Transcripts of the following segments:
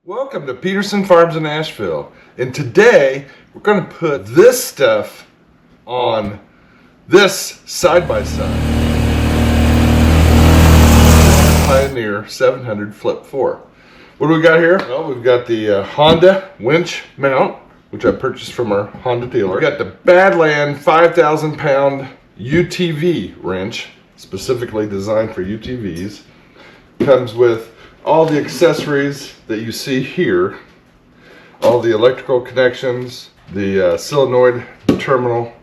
Welcome to Peterson Farms in Asheville, and today we're going to put this stuff on this side-by-side Pioneer 700 Flip 4. What do we got here? Well, we've got the Honda winch mount, which I purchased from our Honda dealer. We got the Badland 5,000 pound UTV wrench, specifically designed for UTVs. Comes with all the accessories that you see here, all the electrical connections, the solenoid terminal,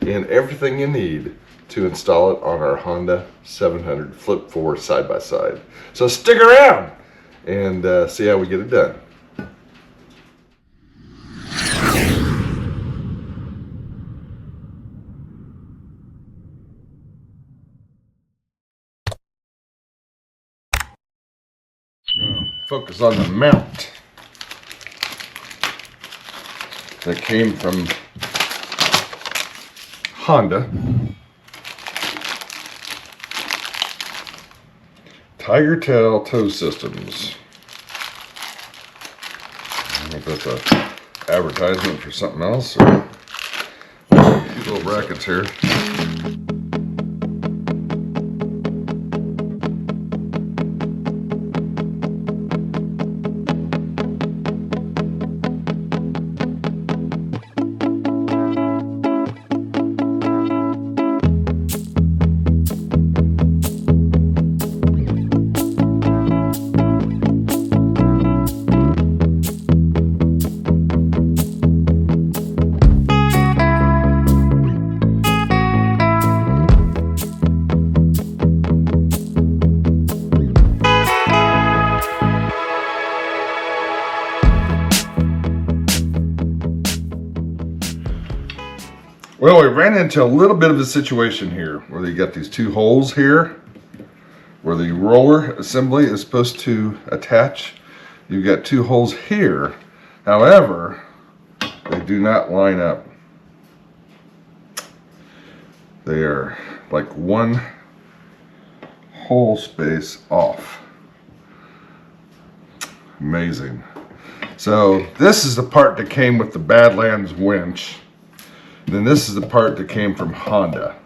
and everything you need to install it on our Honda 700 Flip 4 side-by-side. So stick around and see how we get it done. Focus on the mount that came from Honda. Tiger Tail Tow Systems. I don't know if that's an advertisement for something else or these little brackets here. Well, we ran into a little bit of a situation here where you got these two holes here where the roller assembly is supposed to attach. You've got two holes here. However, they do not line up. They are like one hole space off. Amazing. So this is the part that came with the Badlands winch. Then this is the part that came from Honda.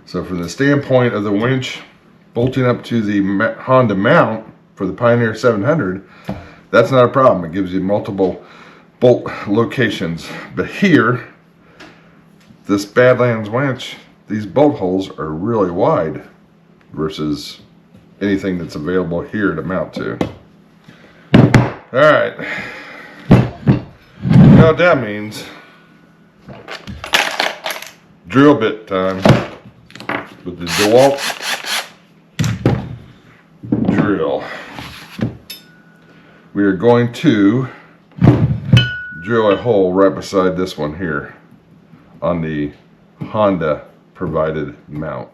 So from the standpoint of the winch bolting up to the Honda mount for the Pioneer 700, that's not a problem. It gives you multiple bolt locations. But here, this Badlands winch, these bolt holes are really wide versus anything that's available here to mount to. All right, you know what that means. Drill bit time with the DeWalt drill. We are going to drill a hole right beside this one here on the Honda provided mount.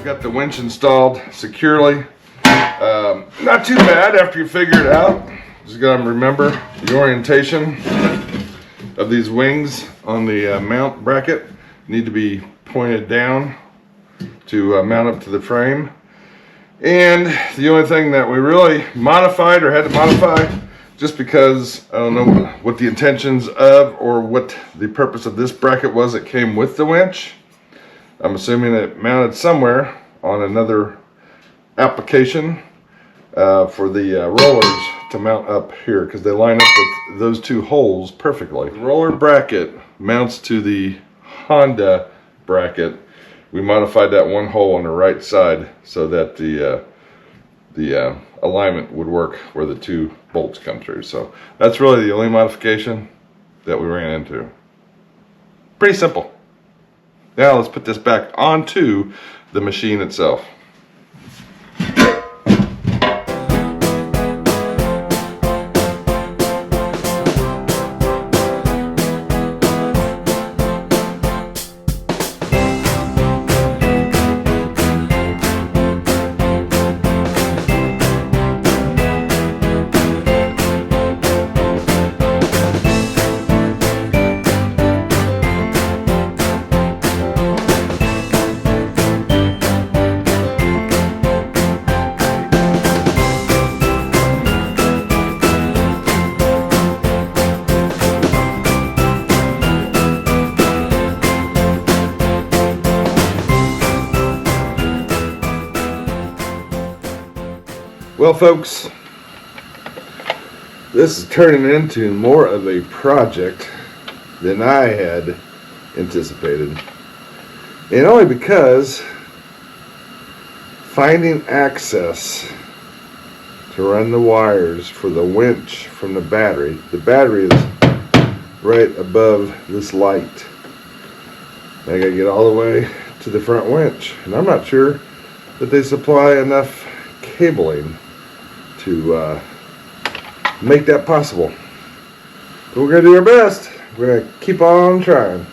Got the winch installed securely. Not too bad after you figure it out. Just gotta remember the orientation of these wings on the mount bracket need to be pointed down to mount up to the frame. And the only thing that we really modified or had to modify, just because I don't know what the intentions of or what the purpose of this bracket was that came with the winch. I'm assuming it mounted somewhere on another application for the rollers to mount up here because they line up with those two holes perfectly. The roller bracket mounts to the Honda bracket. We modified that one hole on the right side so that the alignment would work where the two bolts come through. So that's really the only modification that we ran into. Pretty simple. Now let's put this back onto the machine itself. Well, folks, this is turning into more of a project than I had anticipated. And only because finding access to run the wires for the winch from the battery is right above this light. I gotta get all the way to the front winch, and I'm not sure that they supply enough cabling to make that possible. But we're gonna do our best. We're gonna keep on trying.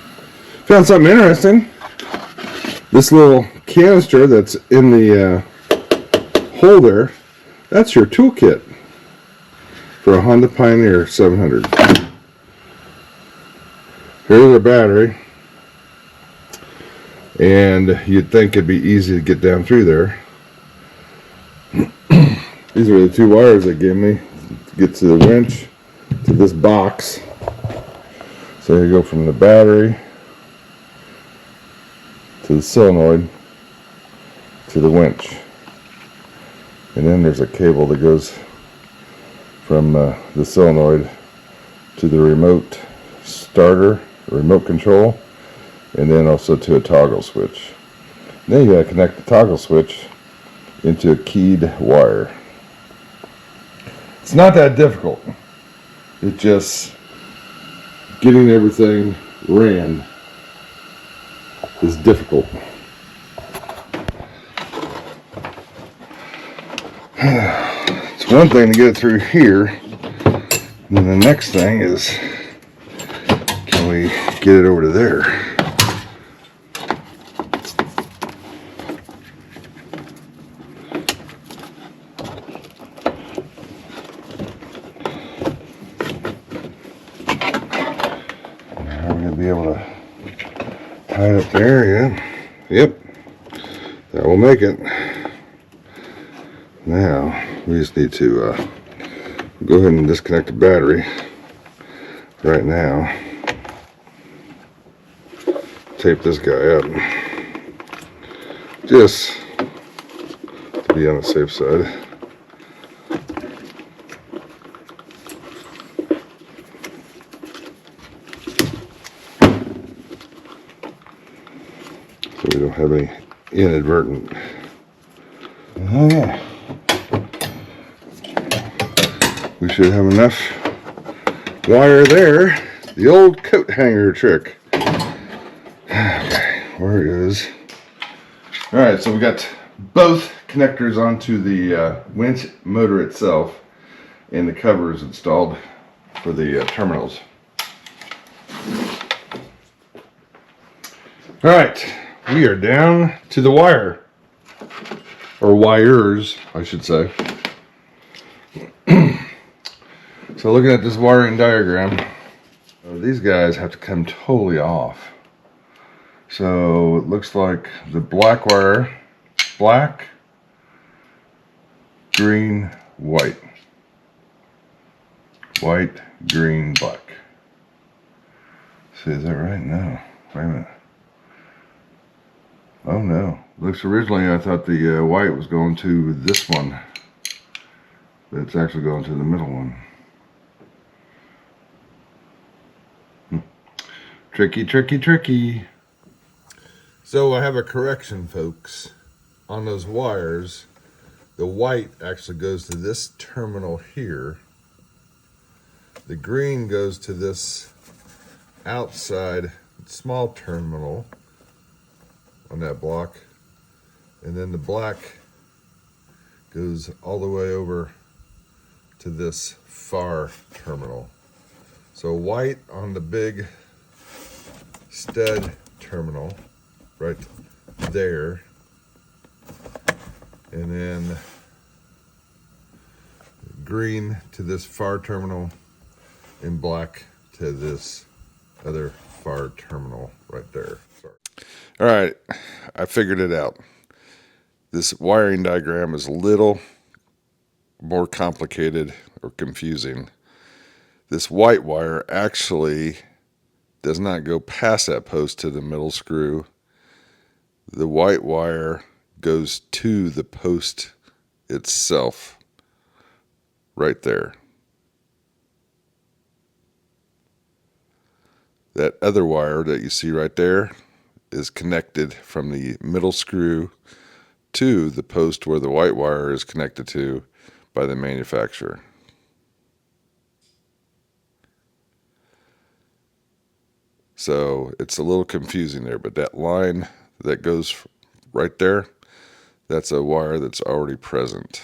Found something interesting. This little canister that's in the holder, that's your toolkit for a Honda Pioneer 700. Here's our battery, and you'd think it'd be easy to get down through there. These are the two wires they gave me to get to the winch to this box. So you go from the battery to the solenoid to the winch, and then there's a cable that goes from the solenoid to the remote starter, remote control, and then also to a toggle switch. Then you gotta connect the toggle switch into a keyed wire. It's not that difficult. It's just getting everything ran is difficult. It's one thing to get it through here, and then the next thing is, can we get it over to there? Be able to tie it up there, yeah. Yep, that will make it. Now we just need to go ahead and disconnect the battery right now. Tape this guy up just to be on the safe side. So we don't have any inadvertent. Okay. We should have enough wire there. The old coat hanger trick. Okay, where it is. Alright, so we got both connectors onto the winch motor itself, and the covers installed for the terminals. Alright, we are down to the wire, or wires, I should say. So looking at this wiring diagram, these guys have to come totally off. So it looks like the black wire, black, green, white. White, green, black. See, is that right? No. Wait a minute. Oh no. Looks originally I thought the white was going to this one. but it's actually going to the middle one. Tricky, tricky, tricky. So I have a correction, folks. On those wires, the white actually goes to this terminal here. The green goes to this outside small terminal on that block. And then the black goes all the way over to this far terminal. So white on the big stud terminal right there, and then green to this far terminal and black to this other far terminal right there. Sorry. All right, I figured it out. This wiring diagram is a little more complicated or confusing. This white wire actually does not go past that post to the middle screw. The white wire goes to the post itself right there. That other wire that you see right there is connected from the middle screw to the post where the white wire is connected to by the manufacturer. So it's a little confusing there, but that line that goes right there, that's a wire that's already present.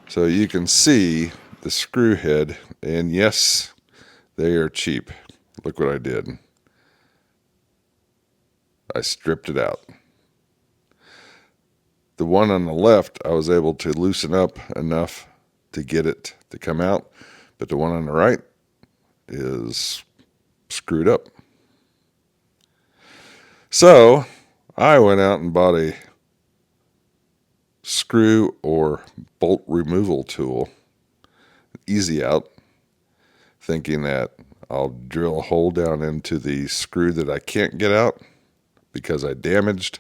So you can see the screw head, and yes, they are cheap. Look what I did. I stripped it out. The one on the left, I was able to loosen up enough to get it to come out, but the one on the right is screwed up. So I went out and bought a screw or bolt removal tool, easy out, thinking that I'll drill a hole down into the screw that I can't get out because I damaged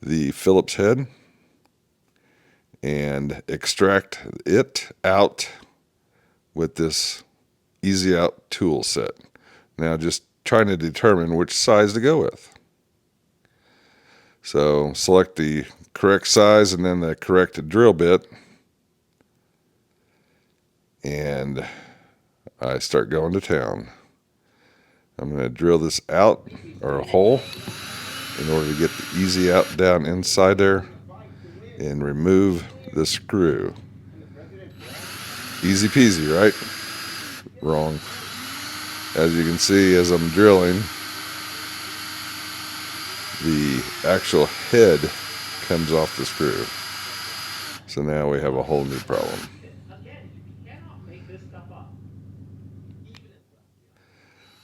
the Phillips head, and extract it out with this easy out tool set. Now just trying to determine which size to go with. So select the correct size and then the correct drill bit, and I start going to town. I'm going to drill this out, or a hole, in order to get the easy out down inside there and remove the screw. Easy peasy, right? Wrong. As you can see, as I'm drilling, the actual head comes off the screw. So now we have a whole new problem.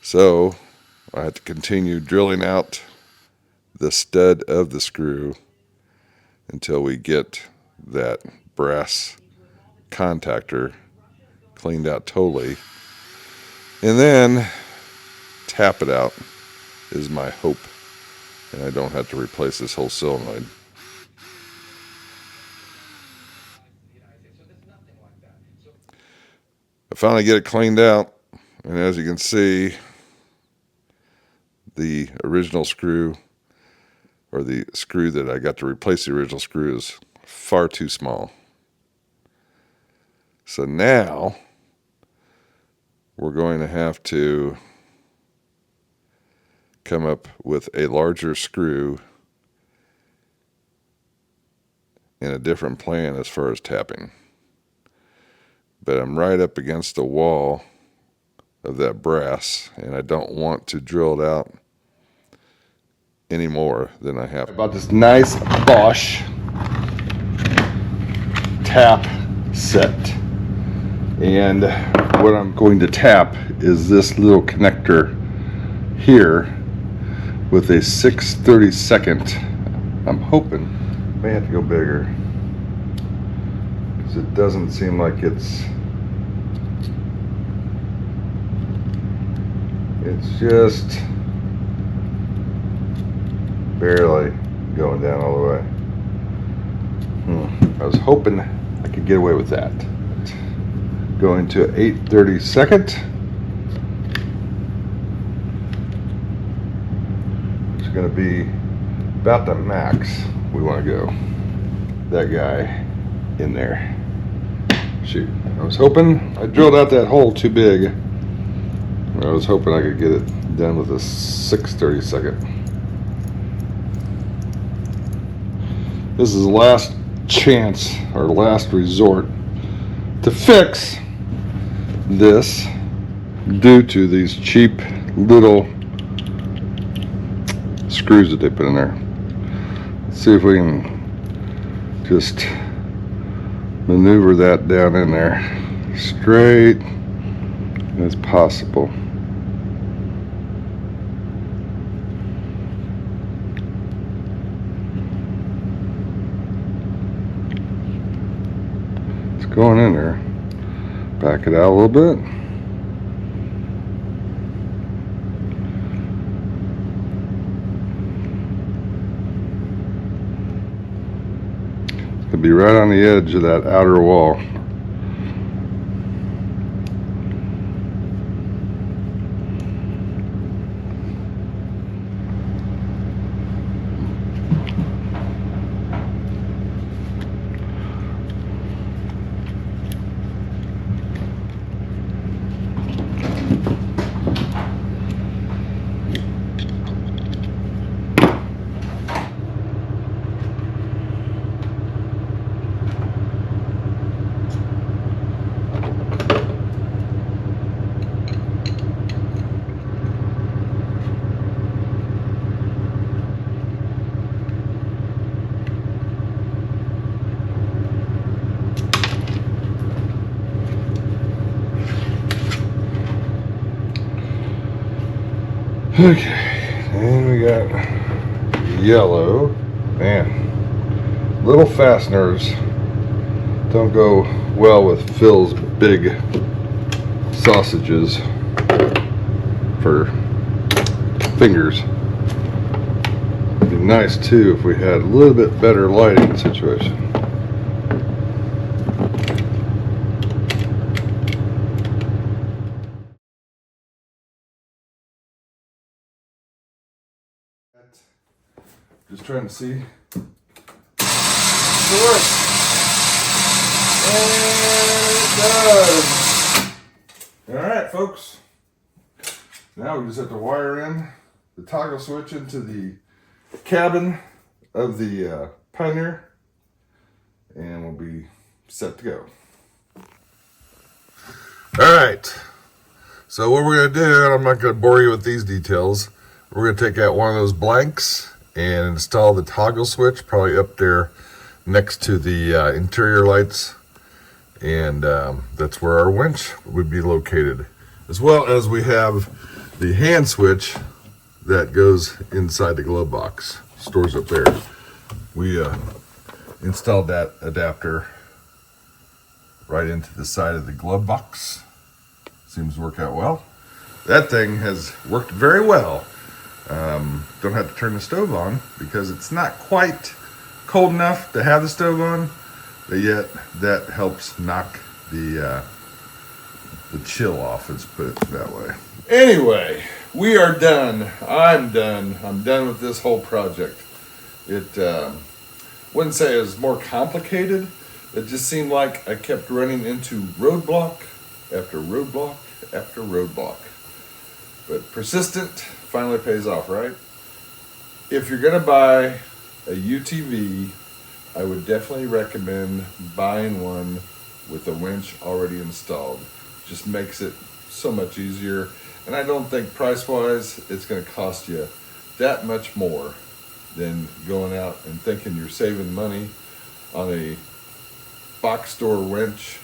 So I have to continue drilling out the stud of the screw until we get that brass contactor cleaned out totally, and then tap it out is my hope, and I don't have to replace this whole solenoid. I finally get it cleaned out, and as you can see, the original screw, or the screw that I got to replace the original screw, is far too small. So now we're going to have to come up with a larger screw and a different plan as far as tapping. But I'm right up against the wall of that brass, and I don't want to drill it out any more than I have. I bought this nice Bosch tap set, and what I'm going to tap is this little connector here with a 6/32. I'm hoping may have to go bigger because it doesn't seem like it's just barely going down all the way. I was hoping I could get away with that. Going to 8/32. It's going to be about the max we want to go. That guy in there. Shoot, I was hoping I drilled out that hole too big. I was hoping I could get it done with a 6/32. This is the last chance or last resort to fix this due to these cheap little screws that they put in there. Let's see if we can just maneuver that down in there straight as possible. It's going in there. Back it out a little bit. It's going to be right on the edge of that outer wall. Okay, and we got yellow. Man, little fasteners don't go well with Phil's big sausages for fingers. It'd be nice too if we had a little bit better lighting situation. Just trying to see if it works. And it does. Alright, folks. Now we just have to wire in the toggle switch into the cabin of the Pioneer, and we'll be set to go. Alright. So what we're going to do, and I'm not going to bore you with these details, we're going to take out one of those blanks and install the toggle switch probably up there next to the interior lights, and that's where our winch would be located, as well as we have the hand switch that goes inside the glove box, stores up there. We installed that adapter right into the side of the glove box. Seems to work out well. That thing has worked very well. Don't have to turn the stove on because it's not quite cold enough to have the stove on, but yet that helps knock the chill off, let's put it that way. Anyway, we are done. I'm done with this whole project. It wouldn't say it was more complicated. It just seemed like I kept running into roadblock after roadblock after roadblock. But persistent finally pays off, right? If you're gonna buy a UTV, I would definitely recommend buying one with a winch already installed. Just makes it so much easier. And I don't think price-wise, it's gonna cost you that much more than going out and thinking you're saving money on a box store winch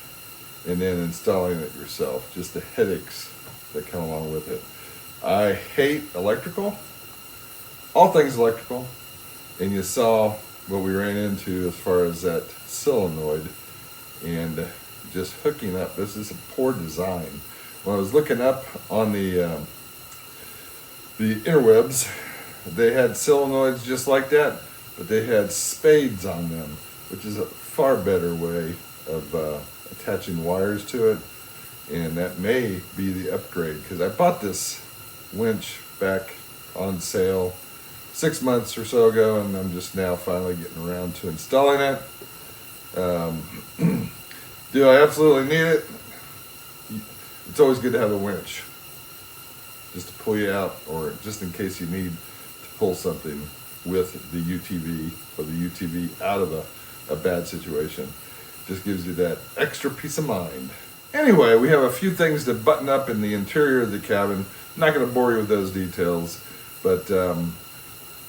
and then installing it yourself. Just the headaches that come along with it. I hate electrical, all things electrical, and you saw what we ran into as far as that solenoid and just hooking up. This is a poor design. When I was looking up on the interwebs, they had solenoids just like that, but they had spades on them. which is a far better way of attaching wires to it. And that may be the upgrade, because I bought this winch back on sale 6 months or so ago, and I'm just now finally getting around to installing it. Do I absolutely need it? It's always good to have a winch, just to pull you out, or just in case you need to pull something with the UTV, or the UTV out of a bad situation. Just gives you that extra peace of mind. Anyway, we have a few things to button up in the interior of the cabin. I'm not going to bore you with those details, but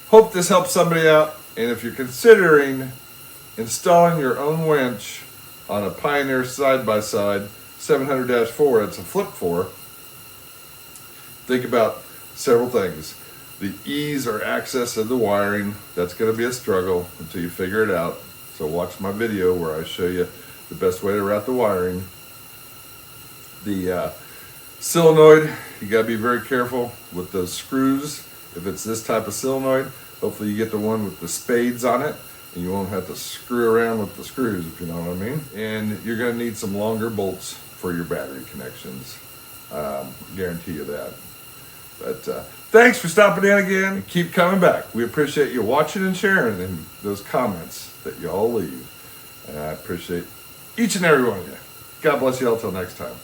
hope this helps somebody out. And if you're considering installing your own winch on a Pioneer side-by-side 700-4, it's a flip 4, think about several things. The ease or access of the wiring, that's going to be a struggle until you figure it out. So watch my video where I show you the best way to route the wiring. The solenoid, you got to be very careful with those screws. If it's this type of solenoid, hopefully you get the one with the spades on it, and you won't have to screw around with the screws, if you know what I mean. And you're going to need some longer bolts for your battery connections. Guarantee you that. But thanks for stopping in again, and keep coming back. We appreciate you watching and sharing and those comments that you all leave. And I appreciate each and every one of you. God bless you all till next time.